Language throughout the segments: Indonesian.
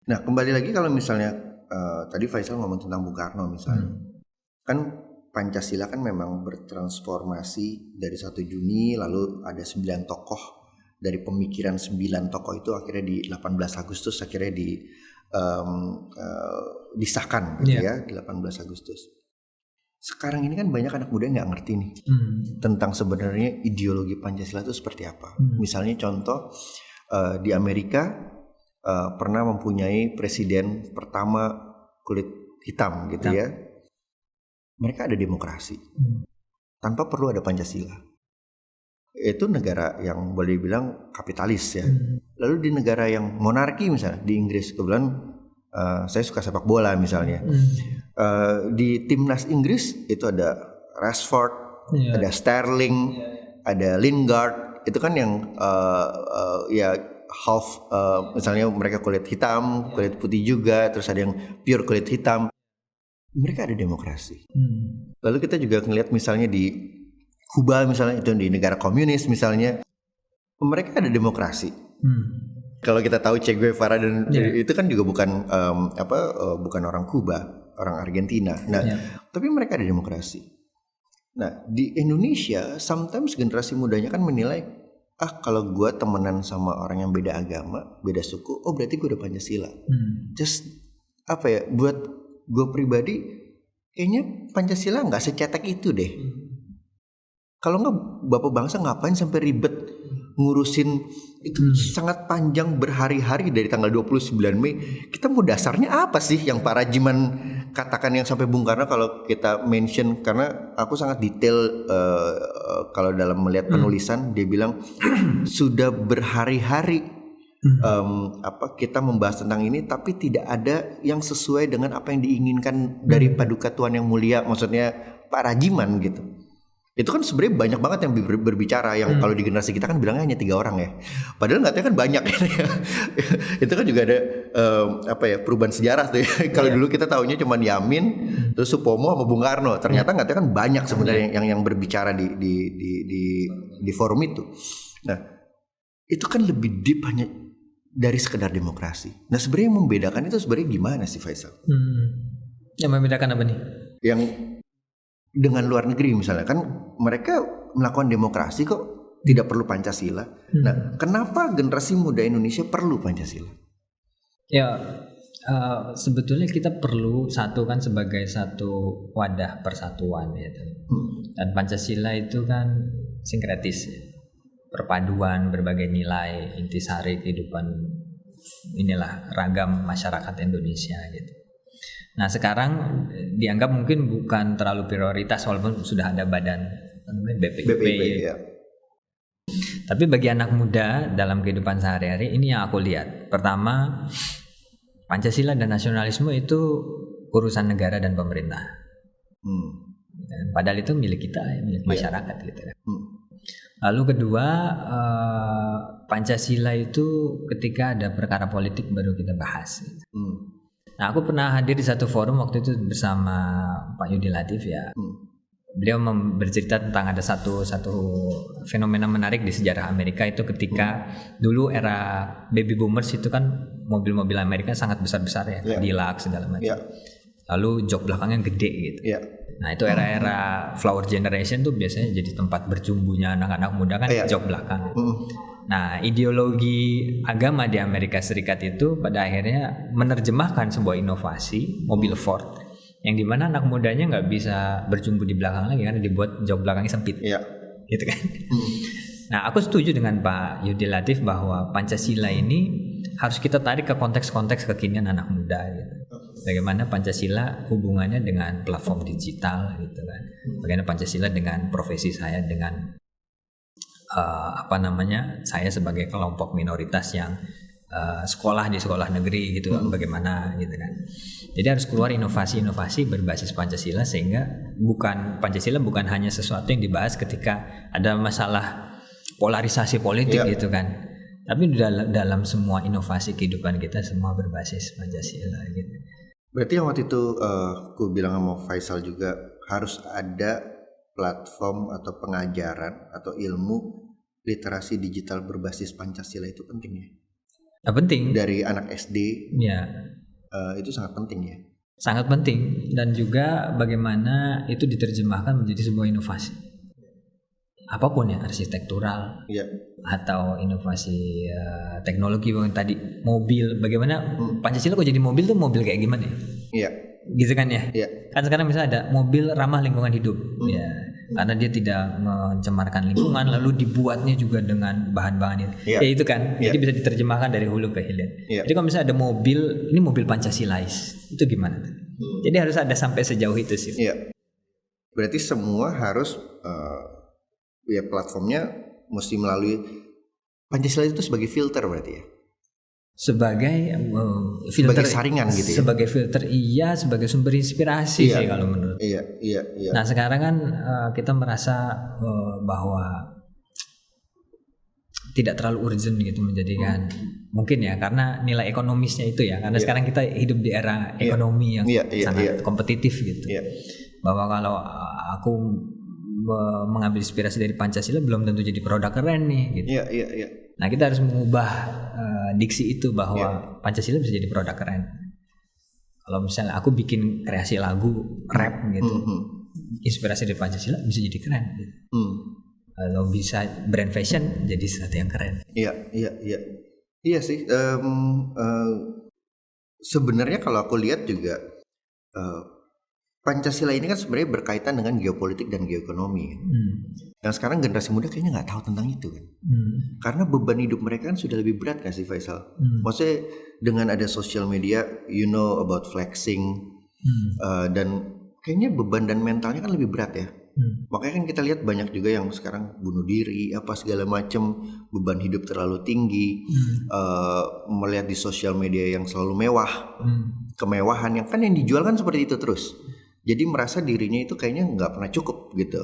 Nah, kembali lagi kalau misalnya tadi Faisal ngomong tentang Bung Karno misalnya. Kan Pancasila kan memang bertransformasi dari 1 Juni, lalu ada 9 tokoh, dari pemikiran 9 tokoh itu akhirnya di 18 Agustus akhirnya disahkan gitu ya, di 18 Agustus. Sekarang ini kan banyak anak muda yang nggak ngerti nih tentang sebenarnya ideologi Pancasila itu seperti apa. Misalnya contoh di Amerika pernah mempunyai presiden pertama kulit hitam gitu ya. Mereka ada demokrasi tanpa perlu ada Pancasila. Itu negara yang boleh dibilang kapitalis ya. Lalu di negara yang monarki misalnya di Inggris, kebetulan saya suka sepak bola misalnya. Di timnas Inggris itu ada Rashford, ada Sterling, ada Lingard. Itu kan yang ya half misalnya mereka kulit hitam, kulit putih juga, terus ada yang pure kulit hitam. Mereka ada demokrasi. Lalu kita juga ngelihat misalnya di Kuba misalnya, itu di negara komunis misalnya, mereka ada demokrasi. Kalau kita tahu Che Guevara dan itu kan juga bukan bukan orang Kuba, orang Argentina. Nah, tapi mereka ada demokrasi. Nah, di Indonesia sometimes generasi mudanya kan menilai, kalau gue temenan sama orang yang beda agama, beda suku, oh berarti gue udah Pancasila. Just buat gue pribadi kayaknya Pancasila nggak secetek itu deh. Kalau nggak bapak bangsa ngapain sampai ribet ngurusin itu sangat panjang berhari-hari dari tanggal 29 Mei. Kita mau dasarnya apa sih yang Pak Rajiman katakan, yang sampai Bung Karno kalau kita mention, karena aku sangat detail kalau dalam melihat penulisan, dia bilang sudah berhari-hari kita membahas tentang ini tapi tidak ada yang sesuai dengan apa yang diinginkan dari Paduka Tuan Yang Mulia, maksudnya Pak Rajiman gitu. Itu kan sebenarnya banyak banget yang berbicara, yang kalau di generasi kita kan bilangnya hanya 3 orang ya, padahal nggak tahu kan banyak. Itu kan juga ada perubahan sejarah tuh ya. Kalau dulu kita taunya cuma Yamin, terus Supomo sama Bung Karno, ternyata nggak tahu kan banyak sebenarnya yang berbicara di forum itu. Nah, itu kan lebih deep hanya dari sekedar demokrasi. Nah, sebenarnya yang membedakan itu sebenarnya gimana sih, Faisal? Yang membedakan apa nih? Yang dengan luar negeri misalnya, kan mereka melakukan demokrasi kok, tidak perlu Pancasila. Nah, kenapa generasi muda Indonesia perlu Pancasila? Ya, sebetulnya kita perlu satu kan sebagai satu wadah persatuan ya. Dan Pancasila itu kan sinkretis ya. Perpaduan berbagai nilai, intisari kehidupan inilah ragam masyarakat Indonesia gitu. Nah, sekarang dianggap mungkin bukan terlalu prioritas walaupun sudah ada badan BPIP ya. Tapi bagi anak muda dalam kehidupan sehari-hari ini yang aku lihat. Pertama, Pancasila dan nasionalisme itu urusan negara dan pemerintah. Padahal itu milik kita, milik masyarakat gitu kan. Lalu kedua, Pancasila itu ketika ada perkara politik baru kita bahas. Nah, aku pernah hadir di satu forum waktu itu bersama Pak Yudi Latif ya. Beliau bercerita tentang ada satu fenomena menarik di sejarah Amerika itu ketika dulu era baby boomers itu kan mobil-mobil Amerika sangat besar-besar ya, Cadillac segala macam. Lalu jok belakangnya gede gitu. Nah, itu era-era flower generation tuh biasanya jadi tempat berjumbunya anak-anak muda kan jok belakang. Nah, ideologi agama di Amerika Serikat itu pada akhirnya menerjemahkan sebuah inovasi mobil Ford yang dimana anak mudanya nggak bisa berjumbu di belakang lagi karena dibuat jok belakangnya sempit, gitu kan. Nah, aku setuju dengan Pak Yudi Latif bahwa Pancasila ini harus kita tarik ke konteks-konteks kekinian anak muda gitu. Bagaimana Pancasila hubungannya dengan platform digital gitu kan. Bagaimana Pancasila dengan profesi saya, dengan saya sebagai kelompok minoritas yang sekolah di sekolah negeri gitu, bagaimana gitu kan. Jadi harus keluar inovasi-inovasi berbasis Pancasila sehingga Pancasila bukan hanya sesuatu yang dibahas ketika ada masalah polarisasi politik gitu kan. Tapi dalam semua inovasi kehidupan kita semua berbasis Pancasila gitu. Berarti yang waktu itu aku bilang sama Faisal juga harus ada platform atau pengajaran atau ilmu literasi digital berbasis Pancasila itu penting ya? Penting dari anak SD. Ya. Itu sangat penting ya. Sangat penting, dan juga bagaimana itu diterjemahkan menjadi sebuah inovasi. Apapun ya, arsitektural atau inovasi teknologi yang tadi, mobil, bagaimana Pancasila kok jadi mobil tuh mobil kayak gimana ya? Iya. Gitu kan ya? Kan sekarang misalnya ada mobil ramah lingkungan hidup, ya, karena dia tidak mencemarkan lingkungan, lalu dibuatnya juga dengan bahan-bahan itu kan, jadi bisa diterjemahkan dari hulu ke hilir. Jadi kalau misalnya ada mobil, ini mobil Pancasilais, itu gimana? Jadi harus ada sampai sejauh itu sih. Berarti semua harus platformnya mesti melalui Pancasila itu sebagai filter berarti ya? Sebagai sebagai filter, saringan gitu ya? Sebagai filter sebagai sumber inspirasi sih kalau menurut. Iya. Nah sekarang kan kita merasa bahwa tidak terlalu urgent gitu menjadikan mungkin ya, karena nilai ekonomisnya itu ya, karena sekarang kita hidup di era ekonomi yang sangat kompetitif gitu. Bahwa kalau aku mengambil inspirasi dari Pancasila belum tentu jadi produk keren nih gitu. Iya. Nah kita harus mengubah diksi itu bahwa Pancasila bisa jadi produk keren. Kalau misalnya aku bikin kreasi lagu rap gitu, inspirasi dari Pancasila bisa jadi keren gitu. Kalau bisa brand fashion jadi sesuatu yang keren. Iya sih. Sebenarnya kalau aku lihat juga Pancasila ini kan sebenarnya berkaitan dengan geopolitik dan geoekonomi. Yang sekarang generasi muda kayaknya nggak tahu tentang itu kan. Karena beban hidup mereka kan sudah lebih berat kan sih Faisal. Maksudnya dengan ada social media, you know about flexing, dan kayaknya beban dan mentalnya kan lebih berat ya. Makanya kan kita lihat banyak juga yang sekarang bunuh diri, apa segala macam, beban hidup terlalu tinggi, melihat di sosial media yang selalu mewah, kemewahan yang kan yang dijual kan seperti itu terus. Jadi merasa dirinya itu kayaknya nggak pernah cukup gitu,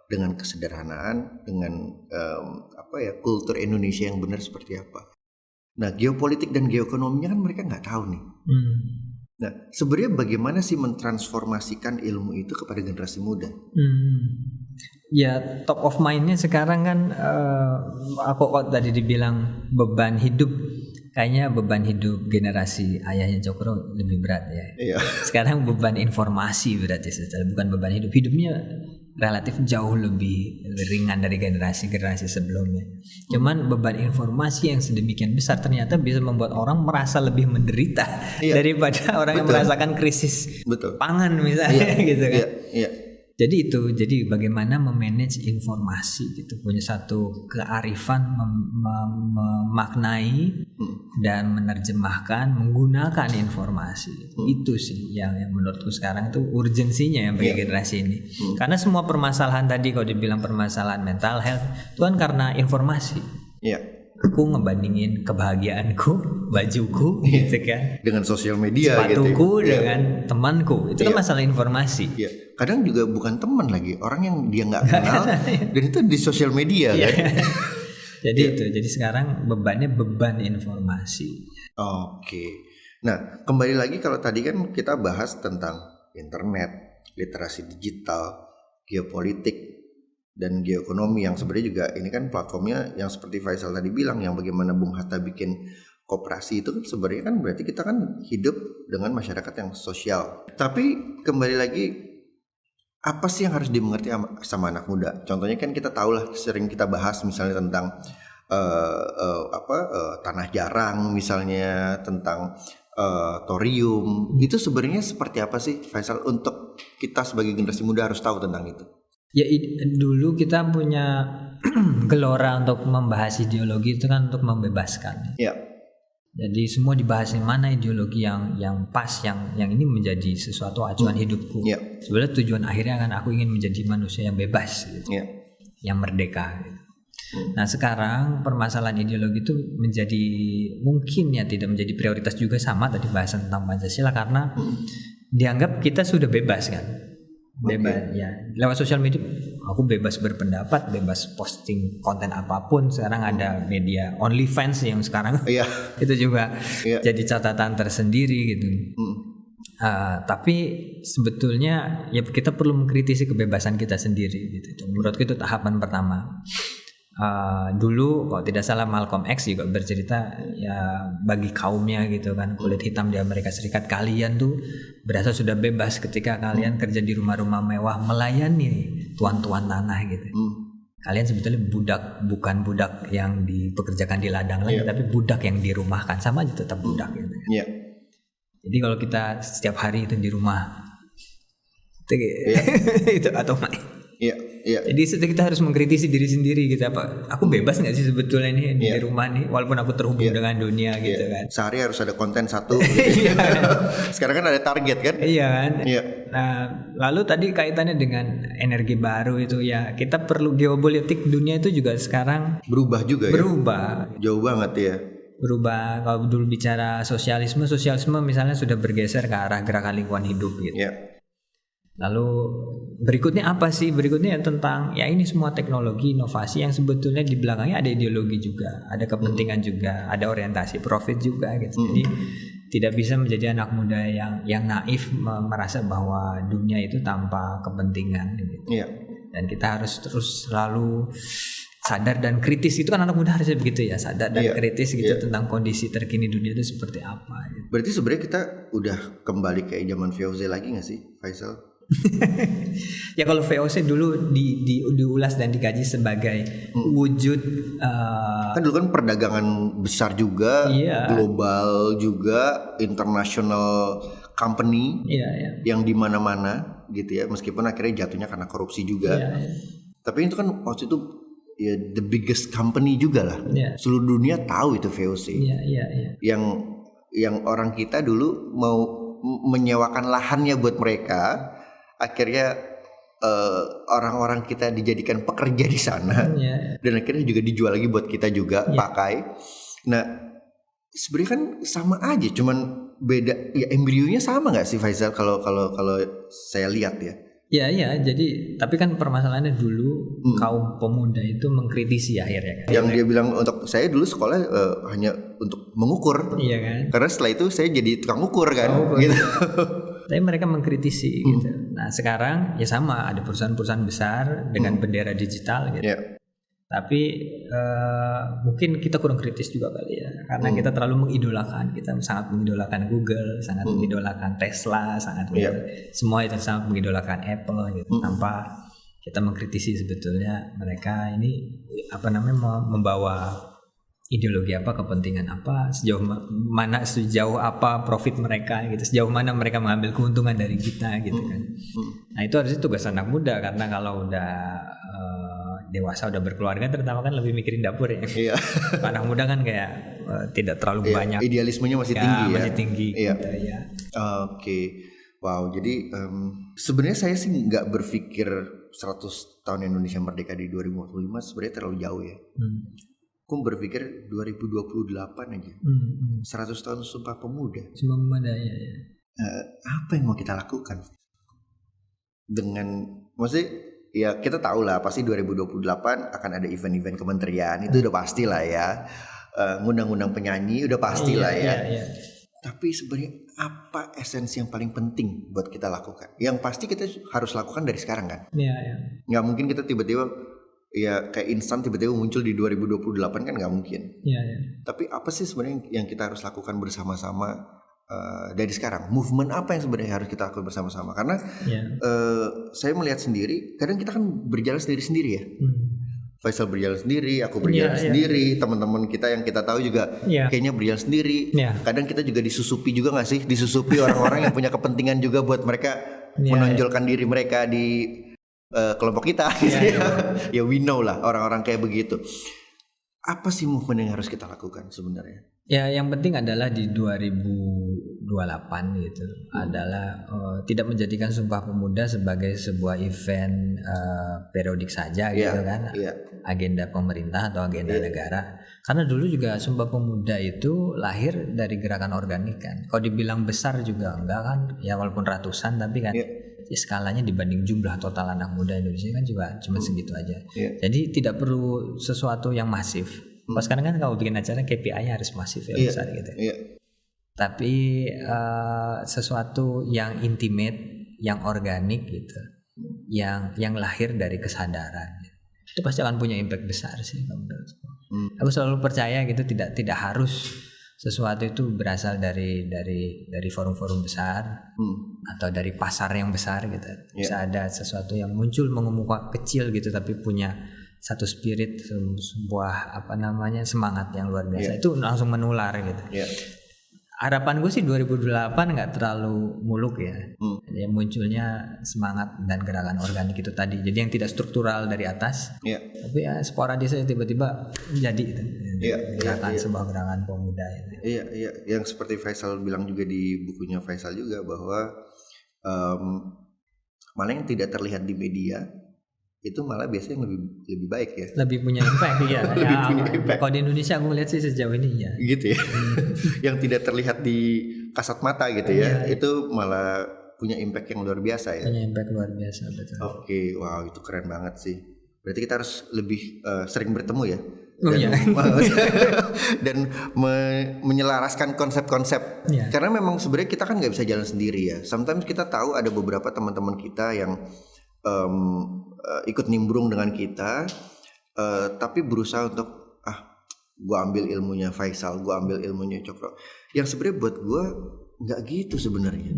dengan kesederhanaan, dengan kultur Indonesia yang benar seperti apa. Nah geopolitik dan geoekonominya kan mereka nggak tahu nih. Nah sebenarnya bagaimana sih mentransformasikan ilmu itu kepada generasi muda? Ya top of mindnya sekarang kan aku kok tadi dibilang beban hidup. Kayaknya beban hidup generasi ayahnya Cokro lebih berat ya. Sekarang beban informasi berarti bukan beban hidup. Hidupnya relatif jauh lebih ringan dari generasi sebelumnya. Cuman beban informasi yang sedemikian besar ternyata bisa membuat orang merasa lebih menderita daripada orang yang merasakan krisis pangan misalnya gitu kan. Jadi bagaimana memanage informasi gitu, punya satu kearifan memaknai dan menerjemahkan menggunakan informasi. Itu sih yang menurutku sekarang itu urgensinya yang bagi generasi ini. Karena semua permasalahan tadi kalau dibilang permasalahan mental health itu kan karena informasi. Aku ngebandingin kebahagiaanku, bajuku gitu kan, dengan sosial media, sepatuku gitu, dengan temanku, itu kan masalah informasi. Kadang juga bukan teman lagi, orang yang dia nggak kenal dan itu di sosial media kan. Jadi sekarang bebannya beban informasi. Oke. Nah kembali lagi kalau tadi kan kita bahas tentang internet, literasi digital, geopolitik dan geoekonomi yang sebenarnya juga ini kan platformnya yang seperti Faisal tadi bilang, yang bagaimana Bung Hatta bikin koperasi itu kan sebenarnya kan berarti kita kan hidup dengan masyarakat yang sosial. Tapi kembali lagi, apa sih yang harus dimengerti sama anak muda? Contohnya kan kita tahu lah, sering kita bahas misalnya tentang tanah jarang misalnya, tentang thorium. Itu sebenarnya seperti apa sih Faisal, untuk kita sebagai generasi muda harus tahu tentang itu? Ya dulu kita punya gelora untuk membahas ideologi itu kan untuk membebaskan. Jadi semua dibahas, yang mana ideologi yang pas, yang ini menjadi sesuatu acuan hidupku. Sebenarnya tujuan akhirnya kan aku ingin menjadi manusia yang bebas, gitu. Yang merdeka. Gitu. Nah sekarang permasalahan ideologi itu menjadi mungkin ya tidak menjadi prioritas juga sama tadi bahasan tentang Pancasila, karena dianggap kita sudah bebas kan. Bebas lewat sosial media aku bebas berpendapat, bebas posting konten apapun. Sekarang ada media OnlyFans yang sekarang itu juga jadi catatan tersendiri gitu. Tapi sebetulnya ya kita perlu mengkritisi kebebasan kita sendiri gitu. Menurutku itu tahapan pertama. Dulu kalau tidak salah Malcolm X juga bercerita ya bagi kaumnya gitu kan, kulit hitam di Amerika Serikat, kalian tuh berasa sudah bebas ketika kalian kerja di rumah-rumah mewah melayani tuan-tuan tanah gitu. Kalian sebetulnya budak, bukan budak yang dipekerjakan di ladang lagi, tapi budak yang dirumahkan, sama aja tetap budak gitu. Jadi kalau kita setiap hari itu di rumah itu atau jadi kita harus mengkritisi diri sendiri gitu, apa aku bebas nggak sih sebetulnya nih di rumah nih, walaupun aku terhubung dengan dunia gitu kan. Sehari harus ada konten 1 gitu. Sekarang kan ada target kan. Iya kan. Nah lalu tadi kaitannya dengan energi baru itu ya, kita perlu geopolitik dunia itu juga sekarang berubah juga jauh banget ya. Berubah. Kalau dulu bicara sosialisme misalnya sudah bergeser ke arah gerakan lingkungan hidup gitu. Lalu berikutnya apa sih? Berikutnya tentang ya ini semua teknologi, inovasi yang sebetulnya di belakangnya ada ideologi juga, ada kepentingan juga, ada orientasi profit juga gitu. Jadi tidak bisa menjadi anak muda yang naif merasa bahwa dunia itu tanpa kepentingan gitu. Dan kita harus terus selalu sadar dan kritis. Itu kan anak muda harusnya begitu ya, sadar dan kritis gitu tentang kondisi terkini dunia itu seperti apa gitu. Berarti sebenarnya kita udah kembali kayak zaman VOC lagi gak sih, Faisal? Ya kalau VOC dulu diulas dan dikaji sebagai wujud kan dulu kan perdagangan besar juga, global juga, international company yang di mana-mana gitu ya, meskipun akhirnya jatuhnya karena korupsi juga. Tapi itu kan waktu itu ya the biggest company juga lah. Seluruh dunia tahu itu VOC. Yang orang kita dulu mau menyewakan lahannya buat mereka, akhirnya orang-orang kita dijadikan pekerja di sana, dan akhirnya juga dijual lagi buat kita juga pakai. Nah sebenarnya kan sama aja, cuman beda ya, embrionya sama nggak sih Faisal kalau saya lihat ya? Iya, jadi tapi kan permasalahannya dulu kaum pemuda itu mengkritisi akhirnya kan. Yang dia bilang untuk saya dulu sekolah hanya untuk mengukur. Iya kan. Karena setelah itu saya jadi tukang ukur kan. Gitu. Tapi mereka mengkritisi gitu. Nah sekarang ya sama, ada perusahaan-perusahaan besar dengan bendera digital gitu. Tapi mungkin kita kurang kritis juga kali ya, karena kita terlalu mengidolakan, kita sangat mengidolakan Google, sangat mengidolakan Tesla, sangat semua itu sangat mengidolakan Apple gitu, tanpa kita mengkritisi sebetulnya mereka ini apa namanya membawa ideologi apa, kepentingan apa, sejauh apa profit mereka gitu, sejauh mana mereka mengambil keuntungan dari kita gitu kan. Nah itu harusnya tugas anak muda, karena kalau udah dewasa udah berkeluarga terutama kan lebih mikirin dapur ya. Anak muda kan kayak tidak terlalu banyak. Idealismenya masih tinggi ya. Masih tinggi. Gitu, ya. Oke. Wow. Jadi sebenarnya saya sih nggak berpikir 100 tahun Indonesia merdeka di 2045 sebenarnya terlalu jauh ya. Aku berpikir 2028 aja. 100 tahun Sumpah Pemuda. Sumpah Pemuda ya. Apa yang mau kita lakukan? Maksudnya ya kita tahu lah pasti 2028 akan ada event-event kementerian, itu udah pasti lah ya. Undang-undang penyanyi udah pasti lah ya. Tapi sebenarnya apa esensi yang paling penting buat kita lakukan? Yang pasti kita harus lakukan dari sekarang kan. Nggak mungkin kita tiba-tiba ya kayak instan tiba-tiba muncul di 2028 kan, nggak mungkin. Tapi apa sih sebenarnya yang kita harus lakukan bersama-sama? Dari sekarang, movement apa yang sebenarnya harus kita lakukan bersama-sama? Karena saya melihat sendiri, kadang kita kan berjalan sendiri-sendiri ya. Faisal berjalan sendiri, aku berjalan sendiri, teman-teman kita yang kita tahu juga kayaknya berjalan sendiri. Kadang kita juga disusupi juga nggak sih? Disusupi orang-orang yang punya kepentingan juga buat mereka menonjolkan diri mereka di kelompok kita. Ya we know lah orang-orang kayak begitu. Apa sih movement yang harus kita lakukan sebenarnya? Ya yang penting adalah di 2028 gitu adalah tidak menjadikan Sumpah Pemuda sebagai sebuah event periodik saja gitu kan, agenda pemerintah atau agenda negara. Karena dulu juga Sumpah Pemuda itu lahir dari gerakan organik kan. Kalau dibilang besar juga enggak kan, ya walaupun ratusan tapi kan skalanya dibanding jumlah total anak muda Indonesia kan juga cuma segitu aja. Jadi tidak perlu sesuatu yang masif. Pas sekarang kan kalau bikin acara KPI-nya harus masif ya besar gitu. Tapi sesuatu yang intimate, yang organik gitu, yang lahir dari kesadaran. itu pasti akan punya impact besar sih menurutku. Aku selalu percaya gitu, tidak harus sesuatu itu berasal dari forum-forum besar atau dari pasar yang besar gitu. Bisa ada sesuatu yang muncul mengemuka kecil gitu tapi punya satu spirit, sebuah semangat yang luar biasa. Itu langsung menular gitu. Harapan gue sih 2008 nggak terlalu muluk ya. Jadi munculnya semangat dan gerakan organik itu tadi. Jadi yang tidak struktural dari atas, tapi ya sporadis tiba-tiba jadi itu. Sebuah gerakan pemuda. Iya. Yang seperti Faisal bilang juga di bukunya Faisal juga bahwa malah yang tidak terlihat di media itu malah biasanya lebih baik ya. Lebih punya impact ya. Kalau di Indonesia aku lihat sih sejauh ini ya. Gitu ya. Yang tidak terlihat di kasat mata gitu ya. Itu malah punya impact yang luar biasa ya. Punya impact luar biasa, betul. Oke, wow itu keren banget sih. Berarti kita harus lebih sering bertemu ya. Dan menyelaraskan konsep-konsep. Karena memang sebenarnya kita kan nggak bisa jalan sendiri ya. Sometimes kita tahu ada beberapa teman-teman kita yang ikut nimbrung dengan kita, tapi berusaha untuk gue ambil ilmunya Faisal, gue ambil ilmunya Cokro. Yang sebenarnya buat gue nggak gitu sebenarnya.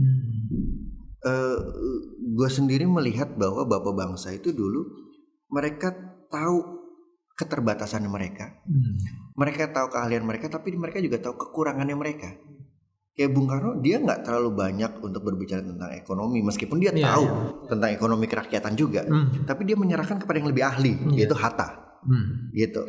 Gue sendiri melihat bahwa bapak bangsa itu dulu mereka tahu keterbatasan mereka, mereka tahu keahlian mereka, tapi mereka juga tahu kekurangannya mereka. Kayak Bung Karno, dia nggak terlalu banyak untuk berbicara tentang ekonomi, meskipun dia tahu tentang ekonomi kerakyatan juga, tapi dia menyerahkan kepada yang lebih ahli, yaitu Hatta, gitu.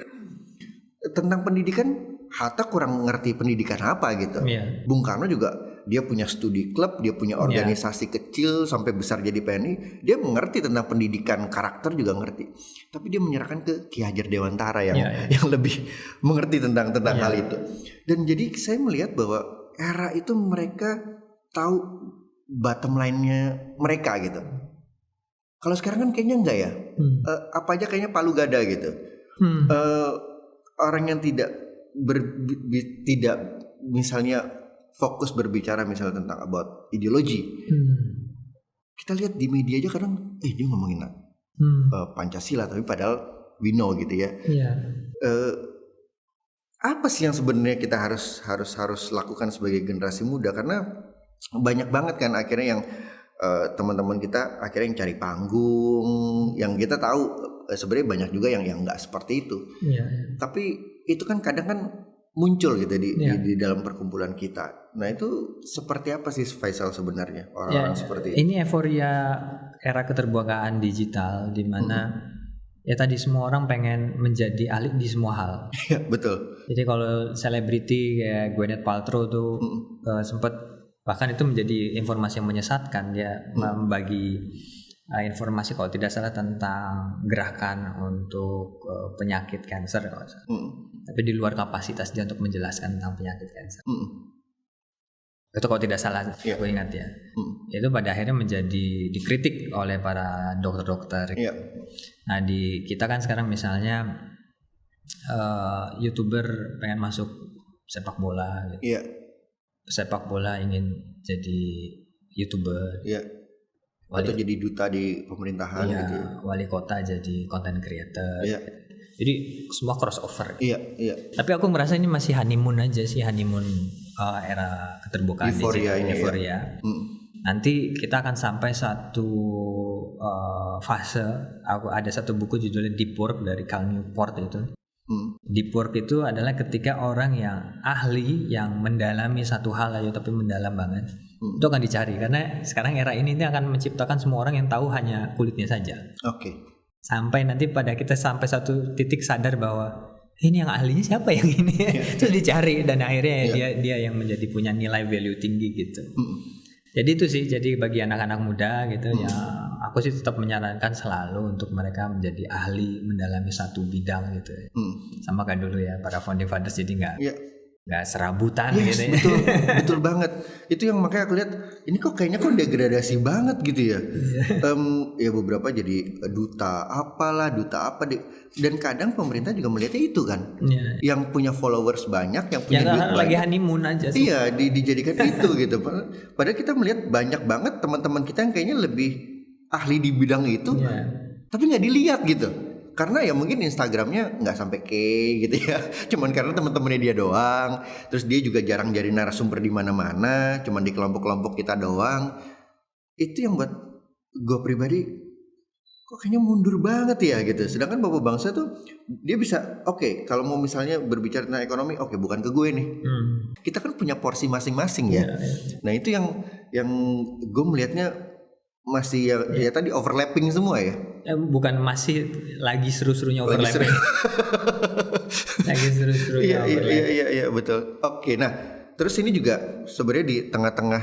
Tentang pendidikan, Hatta kurang ngerti pendidikan apa gitu. Bung Karno juga dia punya studi klub, dia punya organisasi kecil sampai besar jadi PNI, dia mengerti tentang pendidikan karakter juga ngerti, tapi dia menyerahkan ke Ki Hajar Dewantara yang lebih mengerti tentang hal itu. Dan jadi saya melihat bahwa era itu mereka tahu bottom line-nya mereka gitu. Kalau sekarang kan kayaknya enggak ya. Apa aja kayaknya palu gada gitu. Orang yang tidak misalnya fokus berbicara misalnya tentang about ideologi. Kita lihat di media aja kadang dia ngomongin Pancasila tapi padahal we know gitu ya. Apa sih yang sebenarnya kita harus lakukan sebagai generasi muda, karena banyak banget kan akhirnya yang teman-teman kita akhirnya yang cari panggung, yang kita tahu sebenarnya banyak juga yang nggak seperti itu. Tapi itu kan kadang kan muncul gitu di dalam perkumpulan kita. Nah itu seperti apa sih Faisal sebenarnya orang-orang seperti ini? Ini euforia era keterbukaan digital di mana ya tadi semua orang pengen menjadi ahli di semua hal. Iya, betul. Jadi kalau selebriti kayak Gwyneth Paltrow tuh sempat bahkan itu menjadi informasi yang menyesatkan, dia membagi informasi kalau tidak salah tentang gerakan untuk penyakit kanker kalau salah. Tapi di luar kapasitas dia untuk menjelaskan tentang penyakit kanker. Itu kalau tidak salah aku ingat ya. Itu pada akhirnya menjadi dikritik oleh para dokter-dokter. Nah di kita kan sekarang misalnya YouTuber pengen masuk sepak bola gitu. Sepak bola ingin jadi YouTuber. Atau jadi duta di pemerintahan gitu. Wali kota jadi content creator. Jadi semua crossover. Tapi aku merasa ini masih honeymoon aja sih, honeymoon era keterbukaan euforia. Nanti kita akan sampai satu fase. Ada satu buku judulnya Deep Work dari Cal Newport itu. Deep work itu adalah ketika orang yang ahli yang mendalami satu hal aja tapi mendalam banget itu akan dicari, karena sekarang era ini akan menciptakan semua orang yang tahu hanya kulitnya saja. Sampai nanti pada kita sampai satu titik sadar bahwa ini yang ahlinya siapa yang ini terus dicari dan akhirnya dia yang menjadi punya nilai value tinggi gitu. Jadi itu sih, jadi bagi anak-anak muda gitu ya aku sih tetap menyarankan selalu untuk mereka menjadi ahli mendalami satu bidang gitu. Sama kayak dulu ya para founding fathers, jadi nggak serabutan gitu ya. Betul banget. Itu yang makanya aku lihat ini kok kayaknya degradasi banget gitu ya. Ya beberapa jadi duta apa deh. Dan kadang pemerintah juga melihatnya itu kan. Yang punya followers banyak, yang punya duit lagi honeymoon aja sih. Iya, dijadikan itu gitu. Padahal kita melihat banyak banget teman-teman kita yang kayaknya lebih ahli di bidang itu. Tapi nggak dilihat gitu. Karena ya mungkin Instagramnya nggak sampai K gitu ya, cuman karena teman-temannya dia doang. Terus dia juga jarang jadi narasumber di mana-mana, cuman di kelompok-kelompok kita doang. Itu yang buat gue pribadi kok kayaknya mundur banget ya gitu. Sedangkan Bapak Bangsa tuh dia bisa oke, kalau mau misalnya berbicara tentang ekonomi, oke, bukan ke gue nih. Kita kan punya porsi masing-masing ya. Nah itu yang gue melihatnya masih ya tadi overlapping semua ya. Bukan masih lagi seru-serunya overlapping. Lagi seru-serunya overlapping. Iya betul. Oke, nah terus ini juga sebenarnya di tengah-tengah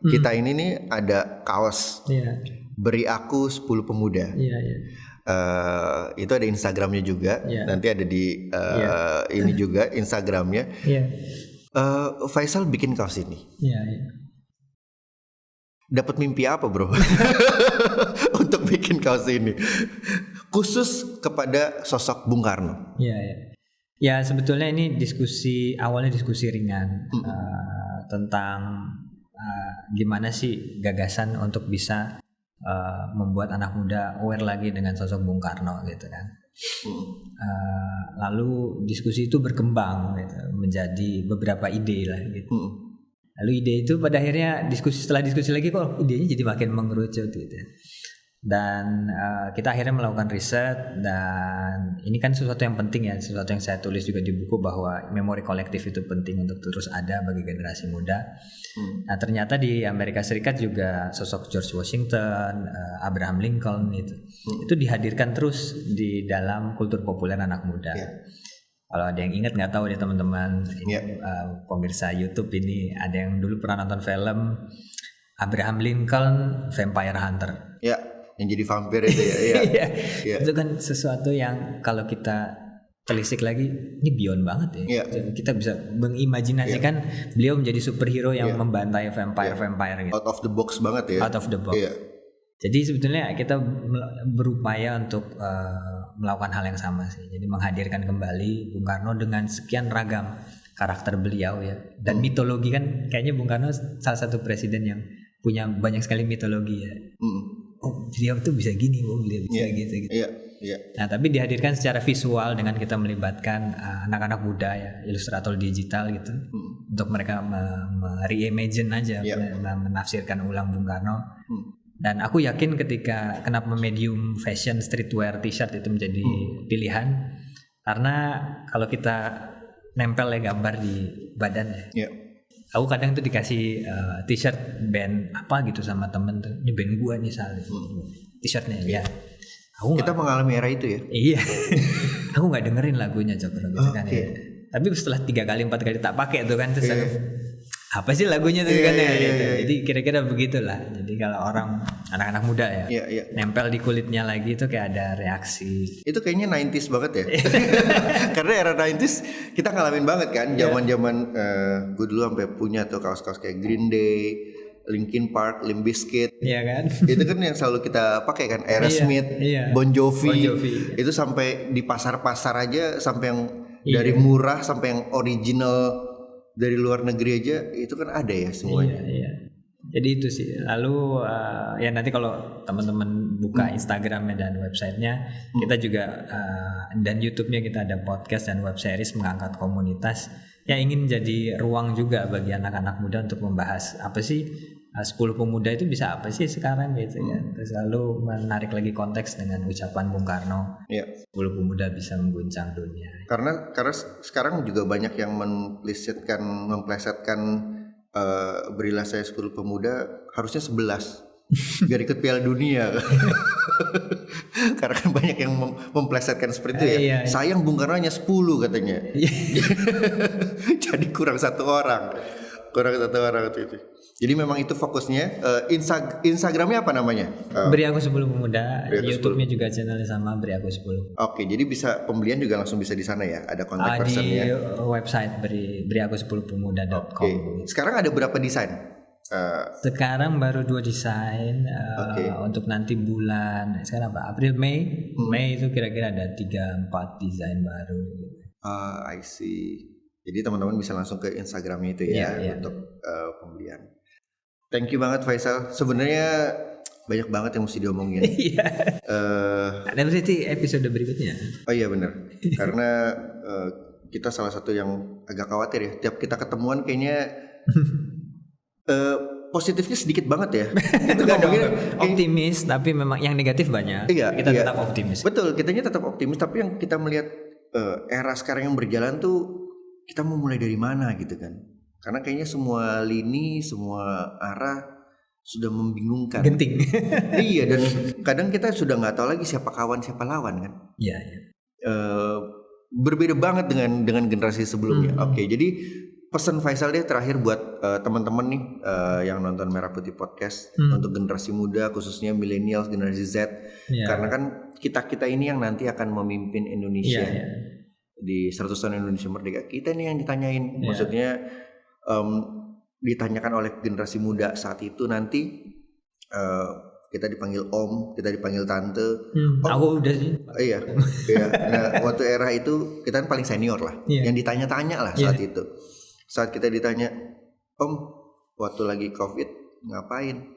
kita ini nih ada kaos. Beri aku 10 pemuda. Itu ada Instagramnya juga. Nanti ada di ini juga Instagramnya. Faisal bikin kaos ini. Dapat mimpi apa bro? Untuk bikin kaos ini khusus kepada sosok Bung Karno. Ya sebetulnya ini awalnya diskusi ringan tentang gimana sih gagasan untuk bisa membuat anak muda aware lagi dengan sosok Bung Karno gitu kan. Lalu diskusi itu berkembang gitu, menjadi beberapa ide lah gitu. Lalu ide itu pada akhirnya setelah diskusi lagi kok idenya jadi makin mengerucut gitu. Dan kita akhirnya melakukan riset, dan ini kan sesuatu yang penting ya, sesuatu yang saya tulis juga di buku bahwa memori kolektif itu penting untuk terus ada bagi generasi muda. Nah ternyata di Amerika Serikat juga sosok George Washington, Abraham Lincoln itu dihadirkan terus di dalam kultur populer anak muda. Kalau ada yang ingat, nggak tahu deh teman-teman, pemirsa YouTube ini, ada yang dulu pernah nonton film Abraham Lincoln Vampire Hunter. Yang jadi vampir itu ya. Itu kan sesuatu yang kalau kita telisik lagi, ini beyond banget ya. Kita bisa mengimajinasikan beliau menjadi superhero yang membantai vampire gitu. Out of the box banget ya. Out of the box. Jadi sebetulnya kita berupaya untuk melakukan hal yang sama sih. Jadi menghadirkan kembali Bung Karno dengan sekian ragam karakter beliau ya. Dan mitologi kan kayaknya Bung Karno salah satu presiden yang punya banyak sekali mitologi ya. Oh beliau tuh bisa gini, beliau bisa gitu. Nah tapi dihadirkan secara visual dengan kita melibatkan anak-anak muda ya, ilustrator digital gitu, untuk mereka reimagine aja, menafsirkan ulang Bung Karno. Dan aku yakin kenapa medium fashion streetwear t-shirt itu menjadi pilihan, karena kalau kita nempel ya gambar di badan ya. Aku kadang tuh dikasih t-shirt band apa gitu sama temen tuh, ini band gua nih t-shirtnya ya. Kita mengalami era itu ya. Iya. Aku nggak dengerin lagunya Cokro gitu kan ya. Tapi setelah 3 kali 4 kali tak pakai tuh kan, terus aku, apa sih lagunya tuh kan ya gitu. Jadi kira-kira begitulah. Jadi kalau orang anak-anak muda ya nempel di kulitnya lagi itu kayak ada reaksi. Itu kayaknya 90s banget ya. Karena era 90s kita ngalamin banget kan. Zaman-zaman gue dulu sampai punya tuh kaos-kaos kayak Green Day, Linkin Park, Limp Bizkit. Iya kan? Itu kan yang selalu kita pakai kan, Aerosmith, Bon Jovi. Itu sampai di pasar-pasar aja, sampai yang dari murah sampai yang original dari luar negeri aja itu kan ada ya semuanya. Jadi itu sih. Lalu ya nanti kalau teman-teman buka Instagramnya dan websitenya, kita juga dan YouTube-nya kita ada podcast dan web series mengangkat komunitas yang ingin jadi ruang juga bagi anak-anak muda untuk membahas apa sih 10 pemuda itu bisa apa sih sekarang gitu ya. Terus lalu menarik lagi konteks dengan ucapan Bung Karno, 10 pemuda bisa mengguncang dunia. Karena sekarang juga banyak yang memplesetkan berilah saya 10 pemuda, harusnya 11 biar ikut Piala Dunia. Karena kan banyak yang memplesetkan seperti itu ya. Sayang Bung Karno hanya 10 katanya. Jadi kurang satu orang itu. Jadi memang itu fokusnya. Instagramnya apa namanya? Beri aku 10 pemuda. YouTube-nya juga channelnya sama, Beri aku 10. Oke, jadi bisa pembelian juga langsung bisa di sana ya. Ada kontak personnya. Di website beriaku10pemuda.com. Okay. Sekarang ada berapa desain? Sekarang baru 2 desain. Untuk nanti bulan sekarang apa? April, Mei. Mei itu kira-kira ada 3-4 desain baru. I see. Jadi teman-teman bisa langsung ke Instagramnya itu ya untuk pembelian. Thank you banget Faisal. Sebenarnya banyak banget yang mesti diomongin. Iya. Ada berarti episode berikutnya. Oh iya benar. Karena kita salah satu yang agak khawatir ya. Tiap kita ketemuan kayaknya positifnya sedikit banget ya. Itu optimis, tapi memang yang negatif banyak. Iya, kita tetap optimis. Betul, kitanya tetap optimis. Tapi yang kita melihat era sekarang yang berjalan tuh, kita mau mulai dari mana gitu kan? Karena kayaknya semua lini, semua arah sudah membingungkan. Genting. Iya, dan kadang kita sudah nggak tahu lagi siapa kawan siapa lawan kan. Iya. Berbeda banget dengan generasi sebelumnya. Oke, jadi pesan Faisal deh terakhir buat teman-teman nih yang nonton Merah Putih Podcast untuk generasi muda, khususnya millennials, generasi Z. Karena kan kita ini yang nanti akan memimpin Indonesia di 100 tahun Indonesia Merdeka. Kita nih yang ditanyain, maksudnya ditanyakan oleh generasi muda saat itu nanti kita dipanggil om, kita dipanggil tante. Aku udah sih. Iya. Nah, waktu era itu kita kan paling senior lah. Yang ditanya-tanya lah saat itu. Saat kita ditanya, om, waktu lagi COVID ngapain?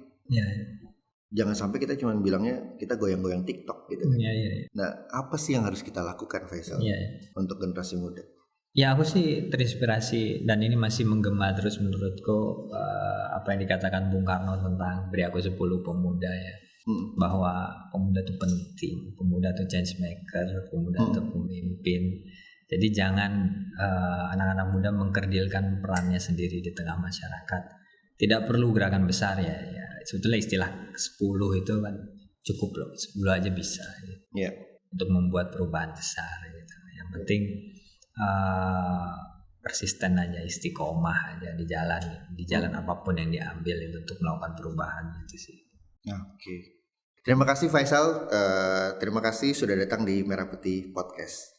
Jangan sampai kita cuma bilangnya kita goyang-goyang TikTok gitu kan. Nah, apa sih yang harus kita lakukan, Faisal, untuk generasi muda? Ya, aku sih terinspirasi dan ini masih menggema terus menurutku apa yang dikatakan Bung Karno tentang beri aku 10 pemuda ya. Bahwa pemuda itu penting, pemuda itu change maker, pemuda itu pemimpin. Jadi jangan anak-anak muda mengkerdilkan perannya sendiri di tengah masyarakat. Tidak perlu gerakan besar ya. Sebetulnya istilah 10 itu kan cukup loh, 10 aja bisa untuk membuat perubahan besar gitu. Yang penting persisten aja, istiqomah aja di jalan apapun yang diambil itu untuk melakukan perubahan gitu sih. Oke. Terima kasih Faisal, terima kasih sudah datang di Merah Putih Podcast.